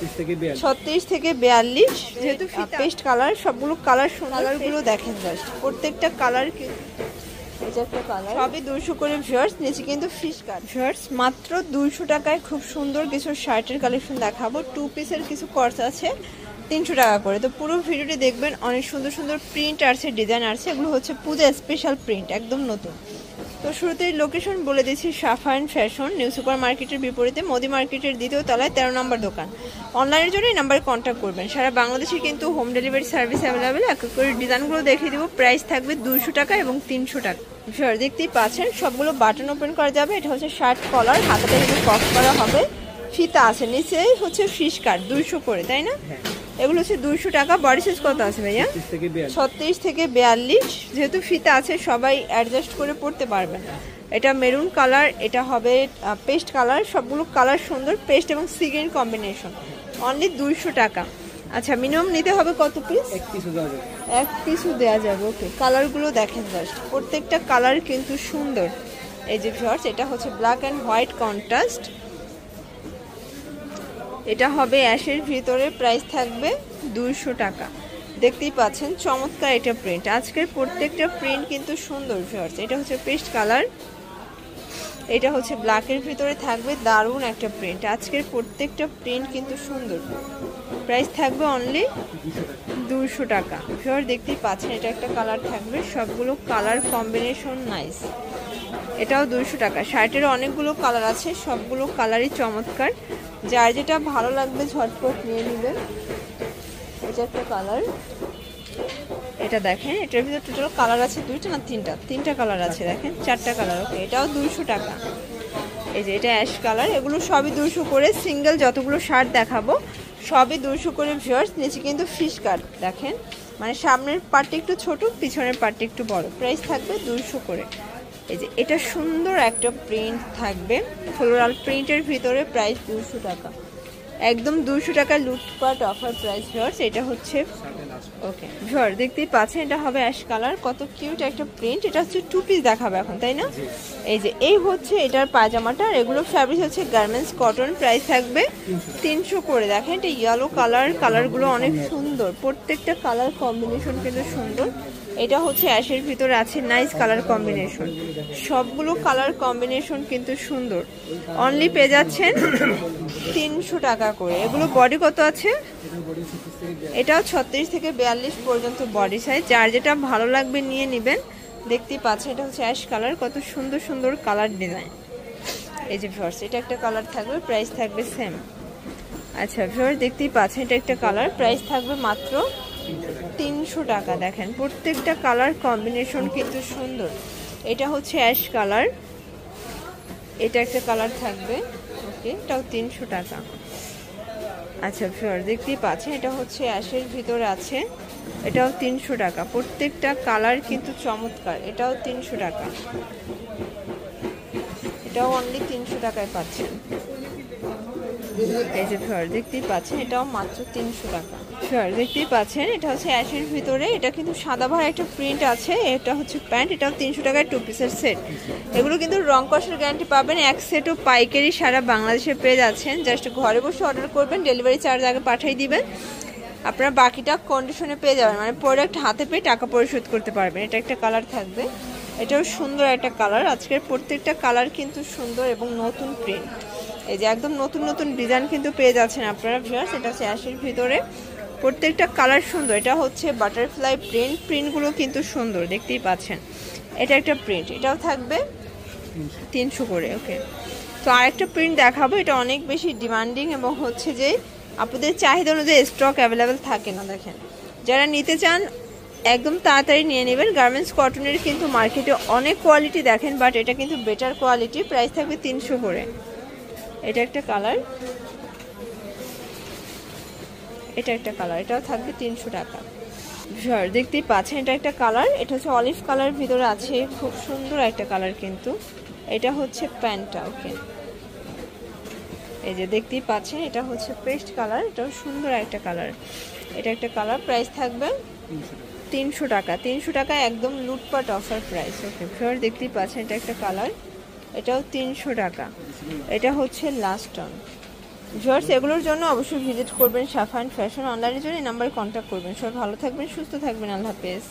36 থেকে 42, যেহেতু paste colour, সবগুলো কালার কালারগুলো দেখেন জাস্ট, প্রত্যেকটা কালার সবই 200 করে ভিউয়ার্স। নিচে কিন্তু ফিশ কাট ভিউয়ার্স, মাত্র 200 টাকায় খুব সুন্দর কিছু শার্টের কালেকশন দেখাবো। 2 পিসের কিছু কর্স আছে 300 টাকা করে। তো পুরো ভিডিওটি দেখবেন, অনেক সুন্দর সুন্দর প্রিন্ট আছে, ডিজাইন আছে। এগুলো হচ্ছে পূজা স্পেশাল প্রিন্ট, একদম নতুন। তো শুরুতেই লোকেশন বলে দিচ্ছি, সাফাইন ফ্যাশন নিউ সুপার মার্কেটের বিপরীতে মোদি মার্কেটের 2য় তলায় 13 নম্বর দোকান। অনলাইনের জন্য এই নাম্বারে কন্ট্যাক্ট করবেন। সারা বাংলাদেশে কিন্তু হোম ডেলিভারি সার্ভিস অ্যাভেলেবেল। এক করে ডিজাইনগুলো দেখিয়ে দিব। প্রাইস থাকবে 200 টাকা এবং 300 টাকা। দেখতেই পাচ্ছেন সবগুলো বাটন ওপেন করা যাবে। এটা হচ্ছে শার্ট কলার, হাতাটা কিন্তু কফ করা হবে, ফিতা আছে, নিচে হচ্ছে ফিশ কাট 200 করে, তাই না? এগুলো হচ্ছে 200 টাকা। বডি সাইজ কত আছে ভাইয়া? 36 থেকে 42, যেহেতু ফিতা আছে সবাই অ্যাডজাস্ট করে পড়তে পারবেন। এটা মেরুন কালার, এটা হবে পেস্ট কালার, সবগুলো কালার সুন্দর, পেস্ট এবং সি গ্রিন কম্বিনেশন। অনলি 200 টাকা। আচ্ছা, মিনিমাম নিতে হবে কত পিস? এক পিসও দেওয়া যাবে। ওকে, কালারগুলো দেখেন জাস্ট, প্রত্যেকটা কালার কিন্তু সুন্দর। এই যে ভিউয়ার্স, এটা হচ্ছে ব্ল্যাক অ্যান্ড হোয়াইট কন্ট্রাস্ট, এটা হবে অ্যাশের ভিতরে। প্রাইস থাকবে 200 টাকা। দেখতেই পাচ্ছেন চমৎকার এটা প্রিন্ট। আজকের প্রত্যেকটা প্রিন্ট কিন্তু সুন্দর ভিউয়ার্স। এটা হচ্ছে পেস্ট কালার, এটা হচ্ছে ব্ল্যাকের ভিতরে থাকবে, দারুণ একটা প্রিন্ট। আজকের প্রত্যেকটা প্রিন্ট কিন্তু সুন্দর। প্রাইস থাকবে অনলি 200 টাকা। ভিউয়ার দেখতেই পাচ্ছেন, এটা একটা কালার থাকবে, সবগুলো কালার কম্বিনেশন নাইস। এটাও 200 টাকা। শার্টের অনেকগুলো কালার আছে, সবগুলো কালারই চমৎকার। যার যেটা ভালো লাগবে ঝটপট নিয়ে নেবেন। এটা একটা কালার, এটা দেখেন, এটার ভিতরে টোটাল কালার আছে 2টা না 3টা কালার আছে, দেখেন 4টা কালার। ওকে, এটাও 200 টাকা। এই যে এটা অ্যাশ কালার, এগুলো সবই 200 করে। সিঙ্গেল যতগুলো শার্ট দেখাবো সবই 200 করে ভিউয়ার্স। নিচে কিন্তু ফিশ কাট দেখেন, মানে সামনের পার্টটা একটু ছোট, পিছনের পার্টটা একটু বড়। প্রাইস থাকবে 200 করে। এই যে এটা সুন্দর একটা প্রিন্ট থাকবে, ফ্লোরাল প্রিন্টের ভিতরে। প্রাইস 200 টাকা, একদম 200 টাকা লুটপাট অফার প্রাইস ভিউয়ার্স। এটা হচ্ছে ওকে ভিউয়ার, দেখতেই পাচ্ছেন, এটা হবে অ্যাশ কালার, কত কিউট একটা প্রিন্ট। এটা হচ্ছে 2 পিস দেখাবে এখন, তাই না? এই যে এই হচ্ছে এটার পায়জামাটা। আর এগুলো ফ্যাব্রিক হচ্ছে গার্মেন্টস কটন। প্রাইস থাকবে 300 করে। দেখেন এটা ইয়েলো কালার, কালারগুলো অনেক সুন্দর, প্রত্যেকটা কালার কম্বিনেশন কিন্তু সুন্দর। এটা হচ্ছে অ্যাশের ভিতরে আছে, নাইস কালার কম্বিনেশন, সবগুলো কালার কম্বিনেশন কিন্তু সুন্দর। অনলি পেয়ে যাচ্ছেন 300 টাকা করে। এগুলো বডি কত আছে? এটাও 36 থেকে 42 পর্যন্ত বডি সাইজ। যার যেটা ভালো লাগবে নিয়ে নেবেন। দেখতেই পাচ্ছেন, এটা হচ্ছে অ্যাশ কালার, কত সুন্দর সুন্দর কালার ডিজাইন। এই যে ভিউয়ার্স, এটা একটা কালার থাকবে, প্রাইস থাকবে সেম। আচ্ছা ভিউয়ার্স, দেখতেই পাচ্ছেন, এটা একটা কালার, প্রাইস থাকবে মাত্র 300 টাকা। দেখেন প্রত্যেকটা কালার কম্বিনেশন কিন্তু সুন্দর। এটা হচ্ছে অ্যাশ কালার, এটা একটা কালার থাকবে। ওকে, এটাও 300 টাকা। আচ্ছা ভিউয়ার, দেখতেই পাচ্ছেন, এটা হচ্ছে অ্যাশের ভিতরে আছে, এটাও 300 টাকা। প্রত্যেকটা কালার কিন্তু চমৎকার। এটাও 300 টাকা, এটাও অনলি 300 টাকায় পাচ্ছেন। এই যে ভিউয়ার, দেখতেই পাচ্ছেন, এটাও মাত্র 300 টাকা। ভিউয়ার দেখতেই পাচ্ছেন, এটা হচ্ছে অ্যাশের ভিতরে, এটা কিন্তু সাদা ভাড়া একটা প্রিন্ট আছে। এটা হচ্ছে প্যান্ট, এটাও 300 টাকায় 2 পিসের সেট। এগুলো কিন্তু রং কষের গ্যারান্টি পাবেন। এক সেটও পাইকারি সারা বাংলাদেশে পেয়ে যাচ্ছেন। জাস্ট ঘরে বসে অর্ডার করবেন, ডেলিভারি চার্জ আগে পাঠিয়ে দিবেন, আপনারা বাকিটা কন্ডিশনে পেয়ে যাবেন, মানে প্রোডাক্ট হাতে পেয়ে টাকা পরিশোধ করতে পারবেন। এটা একটা কালার থাকবে, এটাও সুন্দর একটা কালার। আজকের প্রত্যেকটা কালার কিন্তু সুন্দর এবং নতুন প্রিন্ট। এই যে একদম নতুন নতুন ডিজাইন কিন্তু পেয়ে যাচ্ছেন আপনারা ভিউয়ার্স। এটা হচ্ছে অ্যাশের ভিতরে, প্রত্যেকটা কালার সুন্দর। এটা হচ্ছে বাটারফ্লাই প্রিন্ট, প্রিন্টগুলো কিন্তু সুন্দর, দেখতেই পাচ্ছেন। এটা একটা প্রিন্ট, এটাও থাকবে 300 করে। ওকে, তো আরেকটা প্রিন্ট দেখাবো, এটা অনেক বেশি ডিমান্ডিং এবং হচ্ছে যে আপনাদের চাহিদা অনুযায়ী স্টক অ্যাভেলেবেল থাকে না। দেখেন, যারা নিতে চান একদম তাড়াতাড়ি নিয়ে নেবেন। গার্মেন্টস কটনের কিন্তু মার্কেটে অনেক কোয়ালিটি দেখেন, বাট এটা কিন্তু বেটার কোয়ালিটি। প্রাইস থাকবে 300 করে। এটা একটা কালার, এটা একটা কালার, এটাও থাকবে 300 টাকা। দেখতেই পাচ্ছেন, এটা একটা কালার, এটা হচ্ছে অলিভ কালার ভিতরে আছে, খুব সুন্দর একটা কালার কিন্তু। এটা হচ্ছে প্যান্টটা। ওকে, এই যে দেখতেই পাচ্ছেন, এটা হচ্ছে পেস্ট কালার, এটাও সুন্দর একটা কালার। এটা একটা কালার, প্রাইস থাকবে 300 টাকা। 300 টাকা একদম লুটপাট অফার প্রাইস। ওকে ভিউয়ার, দেখতেই পাচ্ছেন, এটা একটা কালার, এটাও 300 টাকা। এটা হচ্ছে লাস্ট টন, ভিউয়ার্স এগুলোর জন্য অবশ্যই ভিজিট করবেন সাফায়ান ফ্যাশন। অনলাইনের জন্য এই নাম্বারে কন্ট্যাক্ট করবেন। সবাই ভালো থাকবেন, সুস্থ থাকবেন। আল্লাহ হাফেজ।